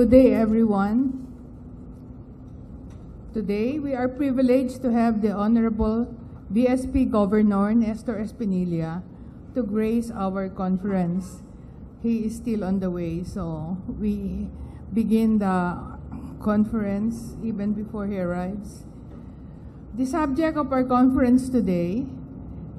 Good day, everyone. Today, we are privileged to have the Honorable BSP Governor Nestor Espinilla to grace our conference. He is still on the way, so we begin the conference even before he arrives. The subject of our conference today,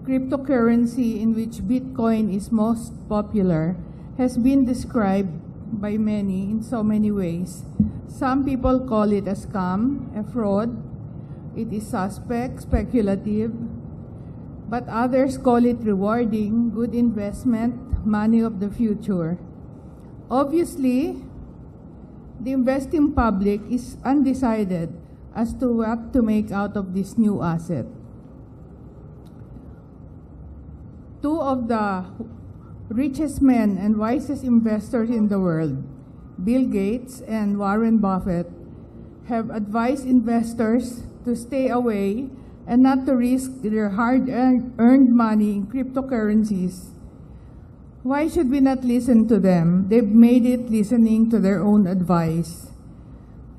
cryptocurrency in which Bitcoin is most popular, has been described by many in so many ways. Some people call it a scam, a fraud. It is suspect, speculative, but others call it rewarding, good investment, money of the future. Obviously, the investing public is undecided as to what to make out of this new asset. Two of the richest men and wisest investors in the world, Bill Gates and Warren Buffett, have advised investors to stay away and not to risk their hard-earned money in cryptocurrencies. Why should we not listen to them? They've made it listening to their own advice.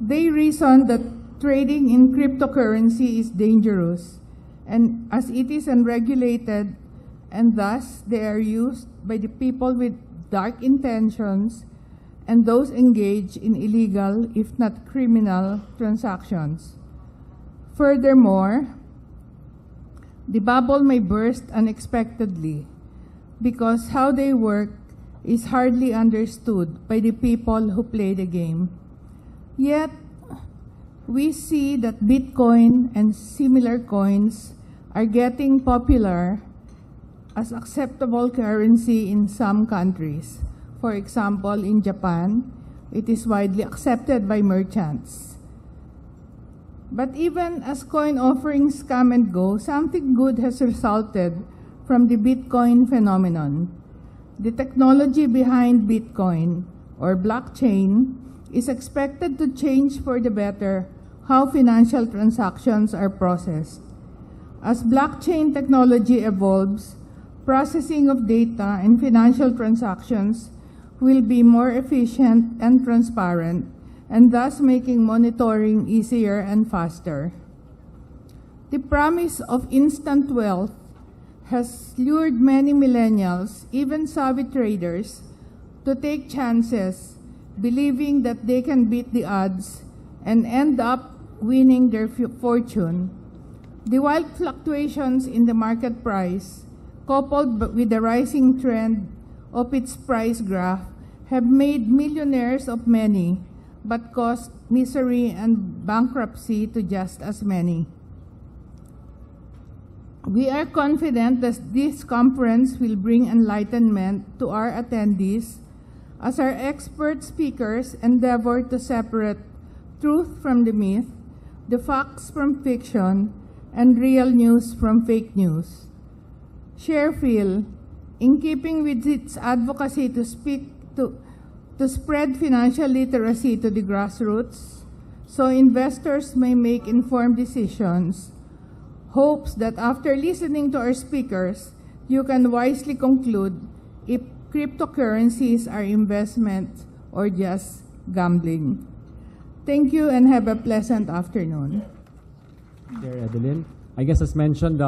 They reason that trading in cryptocurrency is dangerous, and as it is unregulated, and thus they are used by the people with dark intentions and those engaged in illegal, if not criminal, transactions. Furthermore, the bubble may burst unexpectedly because how they work is hardly understood by the people who play the game. Yet, we see that Bitcoin and similar coins are getting popular as acceptable currency in some countries. For example, in Japan, it is widely accepted by merchants. But even as coin offerings come and go, something good has resulted from the Bitcoin phenomenon. The technology behind Bitcoin, or blockchain, is expected to change for the better how financial transactions are processed. As blockchain technology evolves, processing of data and financial transactions will be more efficient and transparent, and thus making monitoring easier and faster. The promise of instant wealth has lured many millennials, even savvy traders, to take chances, believing that they can beat the odds and end up winning their fortune. The wild fluctuations in the market price, coupled with the rising trend of its price graph, have made millionaires of many, but caused misery and bankruptcy to just as many. We are confident that this conference will bring enlightenment to our attendees as our expert speakers endeavor to separate truth from the myth, the facts from fiction, and real news from fake news. SharePHIL, in keeping with its advocacy to spread financial literacy to the grassroots, so investors may make informed decisions, hopes that after listening to our speakers, you can wisely conclude if cryptocurrencies are investments or just gambling. Thank you and have a pleasant afternoon. Chair Edeline, I guess as mentioned,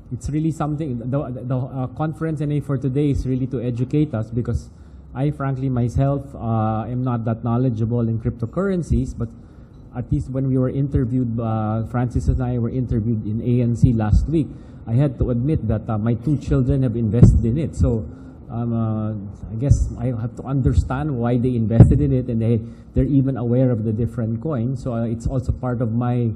it's really something, the conference NA for today is really to educate us, because I frankly myself am not that knowledgeable in cryptocurrencies, but at least when we were interviewed, Francis and I were interviewed in ANC last week, I had to admit that my two children have invested in it. So I guess I have to understand why they invested in it, and they're even aware of the different coins. So it's also part of my,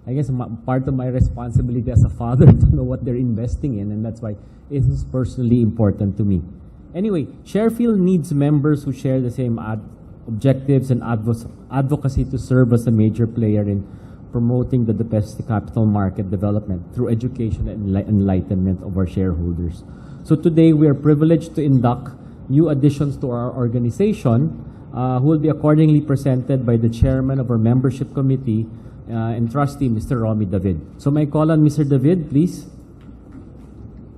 I guess, part of my responsibility as a father to know what they're investing in, and that's why it is personally important to me. Anyway, SharePHIL needs members who share the same objectives and advocacy to serve as a major player in promoting the best capital market development through education and enlightenment of our shareholders. So today we are privileged to induct new additions to our organization who will be accordingly presented by the chairman of our membership committee and trustee, Mr. Romy David. So may I call on Mr. David, please?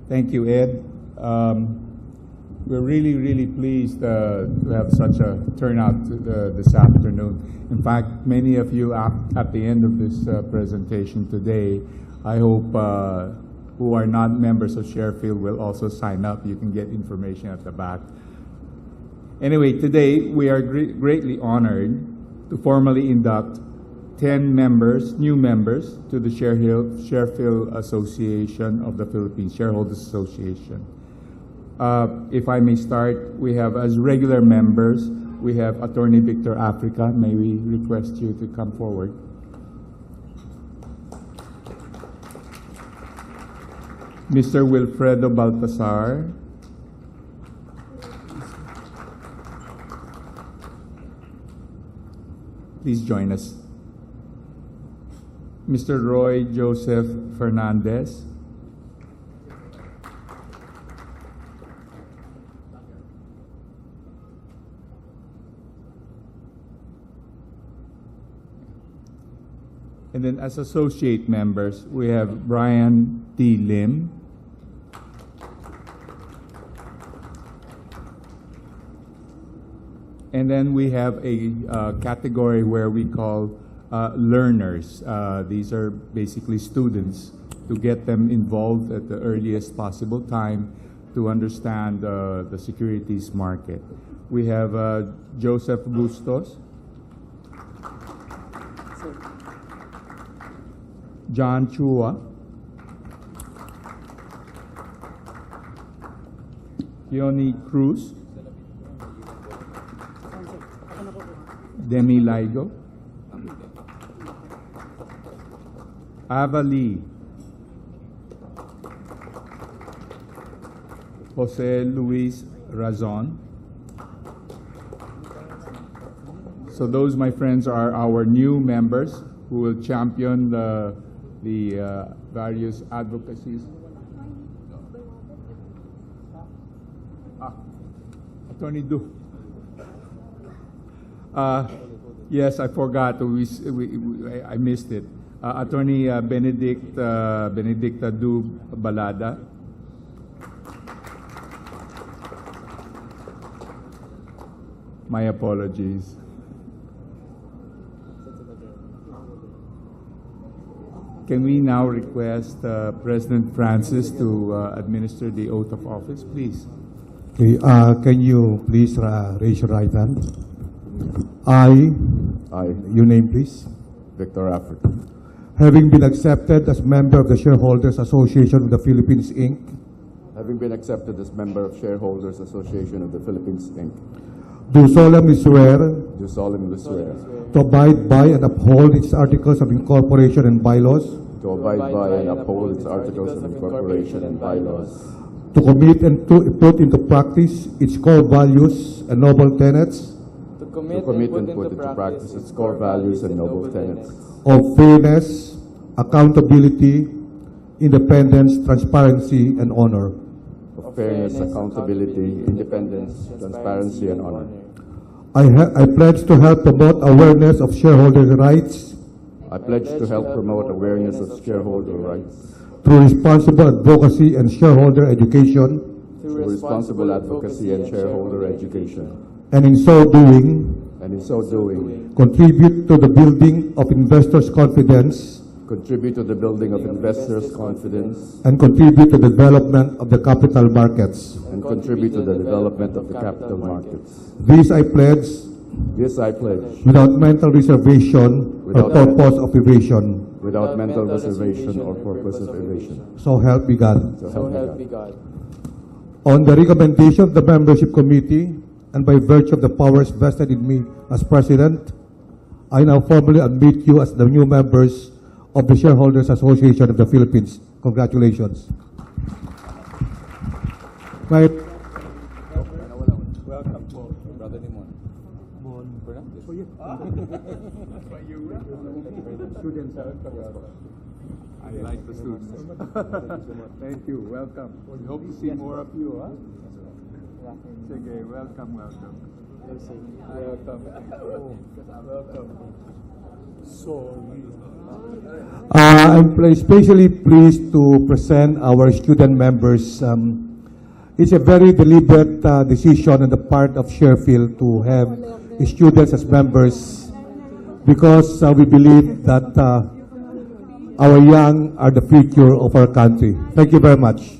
Thank you, Ed. We're really, really pleased to have such a turnout this afternoon. In fact, many of you at the end of this presentation today, I hope who are not members of SharePHIL will also sign up. You can get information at the back. Anyway, today we are greatly honored to formally induct 10 members, new members, to the SharePHIL Association of the Philippines, Shareholders Association. If I may start, we have as regular members, we have Attorney Victor Africa. May we request you to come forward. Mr. Wilfredo Baltasar. Please join us. Mr. Roy Joseph Fernandez. And then as associate members, we have Brian T. Lim. And then we have a category where we call learners. These are basically students, to get them involved at the earliest possible time to understand the securities market. We have Joseph Bustos, John Chua, Yoni Cruz, Demi Laigo, Ava Lee, Jose Luis Razon. So those, my friends, are our new members who will champion the various advocacies. Attorney Du. Yes, I forgot. I missed it. Attorney Benedicta Du Balada. My apologies. Can we now request President Francis to administer the oath of office, please? Okay, can you please raise your right hand? I, your name please? Victor Africa. Having been accepted as member of the Shareholders Association of the Philippines, Inc. Having been accepted as member of Shareholders Association of the Philippines, Inc. Do solemnly swear Do solemnly swear to abide by and uphold its articles of incorporation and bylaws, to abide by and uphold its articles of incorporation and bylaws, to commit and to put into practice its core values and noble tenets to commit and put into practice its core values and noble tenets of fairness, accountability, independence, transparency, and honor. of fairness, accountability, independence, transparency, and honor. I pledge to help promote awareness of shareholders' rights I pledge to help promote awareness of shareholder rights through responsible advocacy and shareholder education, through responsible advocacy and shareholder education, and in so doing, contribute to the building of investors' confidence contribute to the building of investors' confidence, and contribute to the development of the capital markets. and contribute to the development of the capital markets. This I pledge This I pledge without mental reservation or Without- purpose of evasion. without mental reservation or purpose of evasion. So help me God. So help me God. On the recommendation of the membership committee and by virtue of the powers vested in me as president, I now formally admit you as the new members of the Shareholders Association of the Philippines. Congratulations. My Welcome po, Brother Nimon. I like the students. Thank you. Welcome. We hope to see more of you. Huh? Sige, welcome. Welcome. I'm especially pleased to present our student members. It's a very deliberate decision on the part of SharePHIL to have students as members because we believe that our young are the future of our country. Thank you very much.